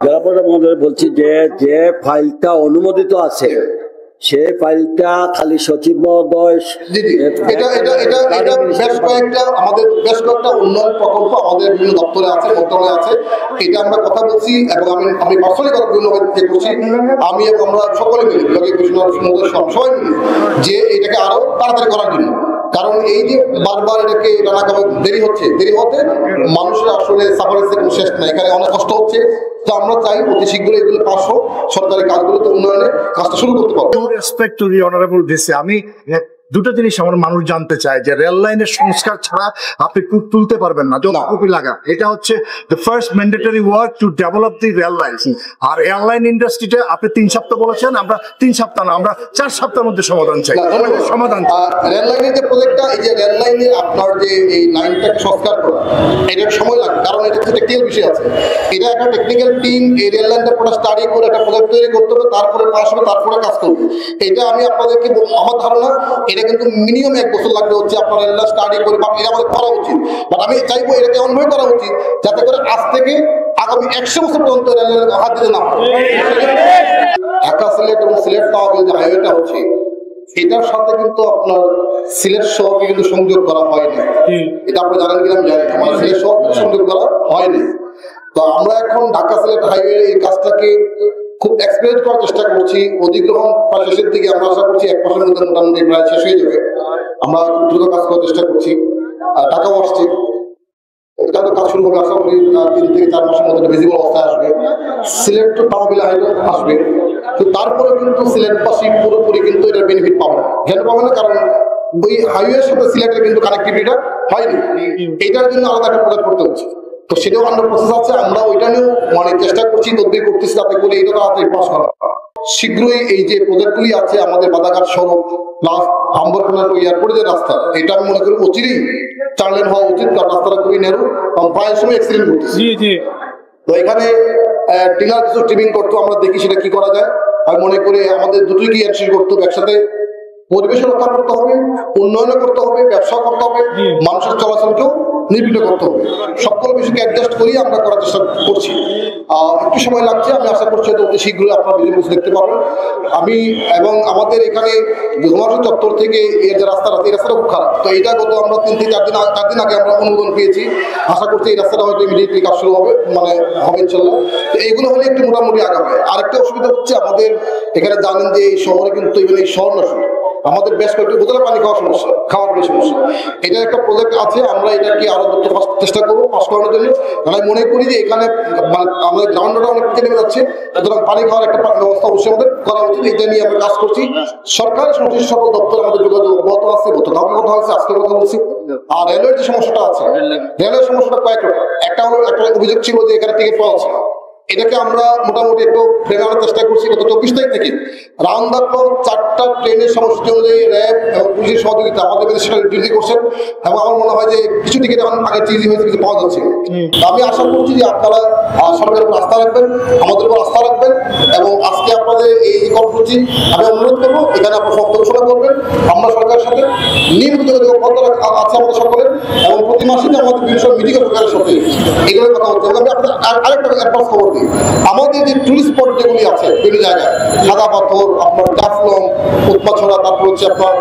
বলছি যে যে ফাইলটা অনুমোদিত আছে সে ফাইলটা খালি সচিব মহোদয় আমাদের বেশ কয়েকটা উন্নয়ন প্রকল্প আমাদের বিভিন্ন দপ্তরে আছে, মন্ত্রণালয়ে আছে। এটা আমরা কথা বলছি এবং আমি পার্সোনালি করছি, আমি এবং আমরা সকলে মিলে সবাই মিলে যে এটাকে আরো তাড়াতাড়ি করার জন্য। কারণ এই যে বারবার এটাকে দেরি হতে মানুষের আসলে সাফারেন্সের কোনো শেষ নাই, এখানে অনেক কষ্ট হচ্ছে। তো আমরা চাই অতি শীঘ্রই এগুলো পাস হোক, সরকারি কাজগুলোতে উন্নয়নে কাজটা শুরু করতে পারবো। Respect to the honourable VC, আমি দুটো জিনিস আমার মানুষ জানতে চায় যে রেল লাইনের সংস্কার ছাড়া আপনি তুলতে পারবেন না, কপি লাগা। এটা হচ্ছে the first mandatory work to develop the rail line. আর এয়ারলাইন ইন্ডাস্ট্রিতে আপনি 3 সপ্তাহ বলেছেন, আমরা 3 সপ্তাহ না, আমরা 4 সপ্তাহের মধ্যে সমাধান চাই। সমাধান রেল লাইনের যে প্রজেক্টটা, এই যে রেল লাইনে আপনার যে এই লাইনটাকে সংস্কার করা, এটার সময় লাগে, কারণ এটা টেকনিক্যাল বিষয় আছে। এটা একটা টেকনিক্যাল টিম এই রেল লাইনটা পুরো স্টাডি করে একটা প্রজেক্ট তৈরি করতে হবে, তারপরে পাস হবে, তারপরে কাজ করবে। এটা আমি আপনাদেরকে আমার ধারণা এটা কিন্তু মিনিমাম 1 বছর লাগবে হচ্ছে আপনার রেলটা স্টাডি করে, বা এটা আমাদের করা উচিত। বাট আমি চাইবো এটাকে এমনভাবে করা উচিত যাতে করে আজ থেকে আগামী 100 বছর পর্যন্ত রেলের হাত দিতে না হয়। ঢাকা সিলেট এবং সিলেট তাওয়াবিল যে হাইওয়েটা হচ্ছে, এটার সাথে কিন্তু আপনার সিলেট শহরকে কিন্তু সংযোগ করা হয়নি। এটা আপনি জানেন কিনা আমি জানি, আমার সিলেট শহরকে সংযোগ করা হয়নি। তো আমরা এখন ঢাকা সিলেট হাইওয়ে এই কাজটাকে খুব এক্সপেরিয়েন্স করার চেষ্টা করছি। অধিগ্রহণ প্রায় শেষের দিকে, আমরা আশা করছি 1 মাসের মধ্যে মোটামুটি প্রায় শেষ হয়ে যাবে। আমরা দ্রুত কাজ করার চেষ্টা করছি, টাকাও আসছে। এটা তো কাজ শুরু হবে আশা করি 3 থেকে 4 মাসের মধ্যে ভিজিবল অবস্থায় আসবে। সিলেট টু তাওয়াবিল হাইওয়ে আসবে, তো তারপরে কিন্তু সিলেটবাসী পুরোপুরি কিন্তু এটার বেনিফিট পাবে না। কেন পাবে না? কারণ ওই হাইওয়ের সাথে সিলেটের কিন্তু কানেক্টিভিটিটা হয়নি। এইটার জন্য আলাদা একটা প্রজেক্ট করতে হচ্ছে। তো সেটাও আন্ডার প্রসেস আছে, আমরা ওইটা নিয়েও চেষ্টা করছি, তদবির করতেছি যাতে করে এইটা তাড়াতাড়ি পাস করা। শীঘ্রই এই যে প্রজেক্টগুলি আছে আমাদের বাদাঘাট সড়ক প্লাস আম্বরখানার ওই এয়ারপোর্টের যে রাস্তা, এটা আমি মনে করি অচিরেই 4 লেন হওয়া উচিত, কারণ রাস্তাটা খুবই নেরো, প্রায় সময় অ্যাক্সিডেন্ট করতেছে। তো এখানে টিলার কিছু ট্রিমিং করতে আমরা দেখি সেটা কি করা যায়। আমি মনে করি আমাদের দুটোই কি এনশিওর করতে হবে, একসাথে পরিবেশ রক্ষা করতে হবে, উন্নয়ন করতে হবে, ব্যবসা করতে হবে, মানুষের চলাচলকেও নির্বিঘ্ন করতে হবে। সকল বিষয়কে অ্যাডজাস্ট করিয়ে আমরা করার চেষ্টা করছি। একটু সময় লাগছে, আমি আশা করছি অতি শীঘ্রই আপনারা ভিডিও দেখতে পাবেন। আমি এবং আমাদের এখানে ঘুমাশো চত্বর থেকে এর যে রাস্তাটা, এই রাস্তাটা খুব খারাপ। তো এটা গত আমরা 3 থেকে 4 দিন আগে আমরা অনুমোদন পেয়েছি। আশা করছি এই রাস্তাটা হয়তো ইমিডিয়েটলি কাজ শুরু হবে, হবে ইনশাল্লাহ। তো এইগুলো হলে একটু মোটামুটি আগাবে। আরেকটা অসুবিধা হচ্ছে আমাদের এখানে, জানেন যে এই শহরে কিন্তু এই শহর না শুধু আমাদের বেশ কয়েকটি বোতলে পানি খাওয়ার সমস্যা, খাওয়ার সমস্যা। এটা একটা প্রজেক্ট আছে, আমরা এটাকে আরো দ্রুত চেষ্টা করবো পাস করানোর জন্য। কারণ আমি মনে করি যে এখানে আমাদের গ্রাউন্ডটা অনেক নিচে নেমে যাচ্ছে, সুতরাং পানি খাওয়ার একটা ব্যবস্থা অবশ্যই আমাদের করা উচিত। এটা নিয়ে আমরা কাজ করছি। সরকারের সংশ্লিষ্ট সকল দপ্তর আমাদের যোগাযোগ অব্যাহত আছে, গতকালকে কথা হয়েছে, আজকে কথা বলছি। আর রেলওয়ের যে সমস্যাটা আছে, রেলের সমস্যাটা কয়েকটা। একটা হলো, একটা অভিযোগ ছিল যে এখানে টিকিট পাওয়া আছে, এটাকে আমরা মোটামুটি একটু ফ্রেম আনার চেষ্টা করছি। গত 24 তারিখ থেকে রাউন্ড দ্য ক্লক 4টা ট্রেনের সমষ্টি অনুযায়ী র্যাব এবং পুলিশের সহযোগিতা আমাদের কাছে সেটা ডিউটি করছেন, এবং আমার মনে হয় যে কিছু টিকিট এখন আগে চিজি হয়েছে, কিছু পাওয়া যাচ্ছে। আমি আশা করছি যে আপনারা সরকারের উপর আস্থা রাখবেন, আমাদের উপর আস্থা রাখবেন, এবং আজকে আপনাদের এই কর্মসূচি আমি অনুরোধ করবো এখানে আপনারা সব ঘোষণা করবেন। আমরা সরকারের সাথে নিয়মিত আছে আমাদের সকলের, এবং প্রতি মাসে আমাদের বিভিন্ন মিটিং সরকারের সাথে এগুলোর কথা হচ্ছে। আমি আপনাদের আরেকটা অ্যাডভান্স খবর দিই, আমাদের যে টুরিস্ট স্পট যেগুলি আছে বিভিন্ন জায়গায়, সাদা পাথর, আপনার জাফলং, উৎপাছড়া, তারপর হচ্ছে আপনার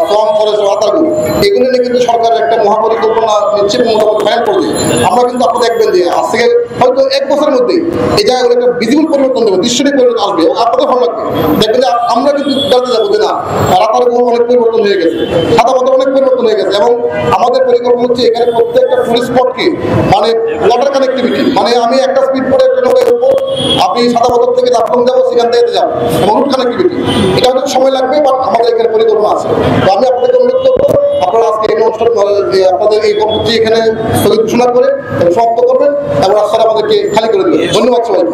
সোয়াম ফরেস্ট, রাতাগুড়ি, এগুলো নিয়ে কিন্তু সরকারের একটা মহাপরিকল্পনা নিচ্ছে, মোটামুটি ফাইনাল করে দিয়ে। আমরা কিন্তু আপনি দেখবেন যে আজ থেকে হয়তো 1 বছরের মধ্যেই এই জায়গাগুলো একটা ভিজিবল পরিবর্তন দেবে, দৃশ্যটি পরিবর্তন আসবে, এবং আপনাদের ভালো লাগবে। দেখবেন যে আমরা কিন্তু জানতে যাবো যে না, রাতারগুলো অনেক পরিবর্তন হয়ে গেছে, সাদা পাথর অনেক পরিবর্তন হয়ে গেছে। এবং আমাদের পরিকল্পনা হচ্ছে এখানে প্রত্যেকটা টুরিস্ট স্পটকে ওয়াটার কানেক্টিভিটি, আমি একটা স্পিড করে আপনি সাদা পাথর থেকে জাফলং যাবো, সেখান থেকে যাবো, এবং রুট কানেক্টিভিটি, এটা হয়তো সময় লাগবে, বাট আমাদের এখানে পরিকল্পনা আছে। তো আমি আপনাদেরকে অনুরোধ করবো আপনারা আজকে এই অনুষ্ঠান আপনাদের এই কর্মসূচি এখানে স্থগিত ঘোষণা করে সমাপ্ত করবেন, এবং রাস্তাটা আমাদেরকে খালি করে দেবেন। ধন্যবাদ সবাই।